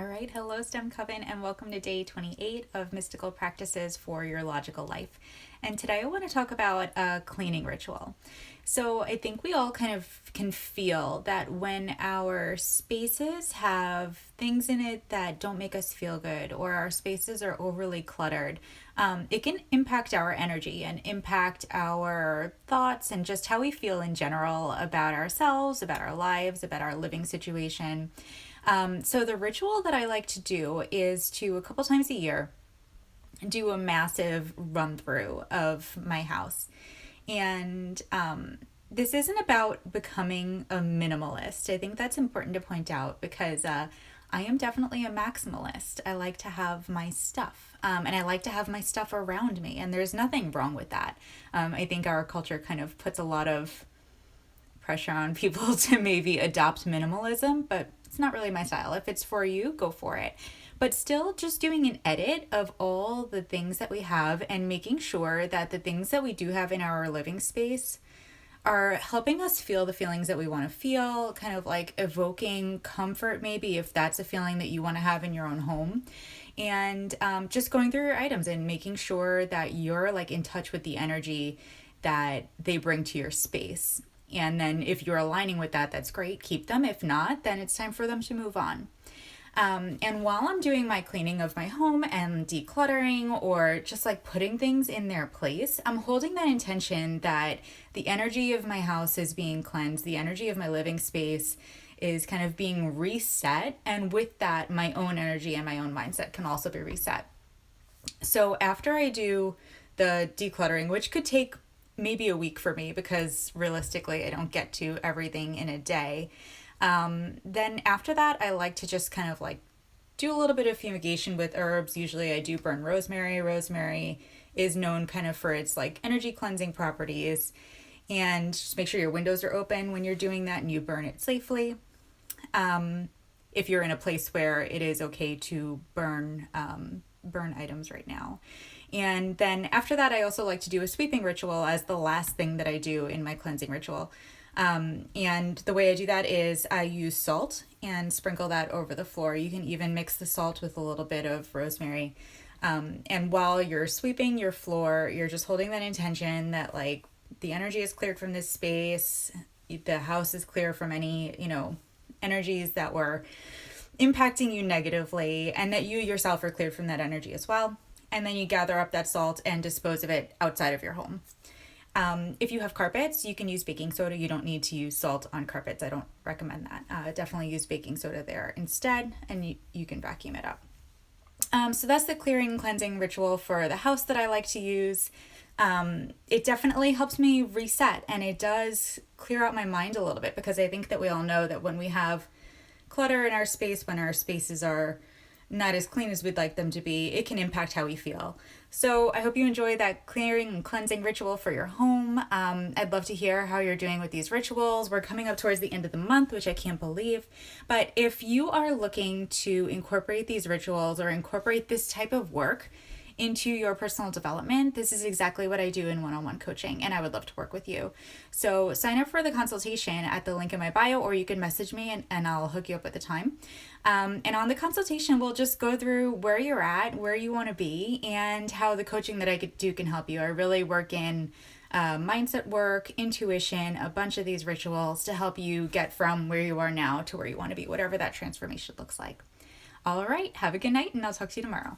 All right, hello STEM Coven, and welcome to day 28 of Mystical Practices for Your Logical Life. And today I want to talk about a cleaning ritual. So I think we all kind of can feel that when our spaces have things in it that don't make us feel good, or our spaces are overly cluttered, it can impact our energy and impact our thoughts and just how we feel in general about ourselves, about our lives, about our living situation. So the ritual that I like to do is to a couple times a year do a massive run through of my house. And this isn't about becoming a minimalist. I think that's important to point out because I am definitely a maximalist. I like to have my stuff, and I like to have my stuff around me, and there's nothing wrong with that. I think our culture kind of puts a lot of pressure on people to maybe adopt minimalism, but it's not really my style. If it's for you, go for it. But still, just doing an edit of all the things that we have and making sure that the things that we do have in our living space are helping us feel the feelings that we want to feel, kind of like evoking comfort, maybe if that's a feeling that you want to have in your own home. And just going through your items and making sure that you're like in touch with the energy that they bring to your space. And then if you're aligning with that, that's great. Keep them. If not, then it's time for them to move on. And while I'm doing my cleaning of my home and decluttering or just like putting things in their place, I'm holding that intention that the energy of my house is being cleansed, the energy of my living space is kind of being reset. And with that, my own energy and my own mindset can also be reset. So after I do the decluttering, which could take maybe a week for me because realistically I don't get to everything in a day. Then after that, I like to just kind of like do a little bit of fumigation with herbs. Usually I do burn rosemary. Rosemary is known kind of for its like energy cleansing properties. And just make sure your windows are open when you're doing that and you burn it safely. If you're in a place where it is okay to burn items right now. And then after that, I also like to do a sweeping ritual as the last thing that I do in my cleansing ritual. And the way I do that is I use salt and sprinkle that over the floor. You can even mix the salt with a little bit of rosemary. And while you're sweeping your floor, you're just holding that intention that like the energy is cleared from this space, the house is clear from any, energies that were impacting you negatively, and that you yourself are cleared from that energy as well. And then you gather up that salt and dispose of it outside of your home. If you have carpets, you can use baking soda. You don't need to use salt on carpets. I don't recommend that. Definitely use baking soda there instead, and you can vacuum it up. So that's the clearing cleansing ritual for the house that I like to use. It definitely helps me reset, and it does clear out my mind a little bit because I think that we all know that when we have clutter in our space, when our spaces are not as clean as we'd like them to be, it can impact how we feel. So I hope you enjoy that clearing and cleansing ritual for your home. I'd love to hear how you're doing with these rituals. We're coming up towards the end of the month, which I can't believe. But if you are looking to incorporate these rituals or incorporate this type of work into your personal development, this is exactly what I do in one-on-one coaching, and I would love to work with you. So sign up for the consultation at the link in my bio, or you can message me and I'll hook you up at the time. And on the consultation, we'll just go through where you're at, where you want to be, and how the coaching that I do can help you. I really work in mindset work, intuition, a bunch of these rituals to help you get from where you are now to where you want to be, whatever that transformation looks like. All right, have a good night, and I'll talk to you tomorrow.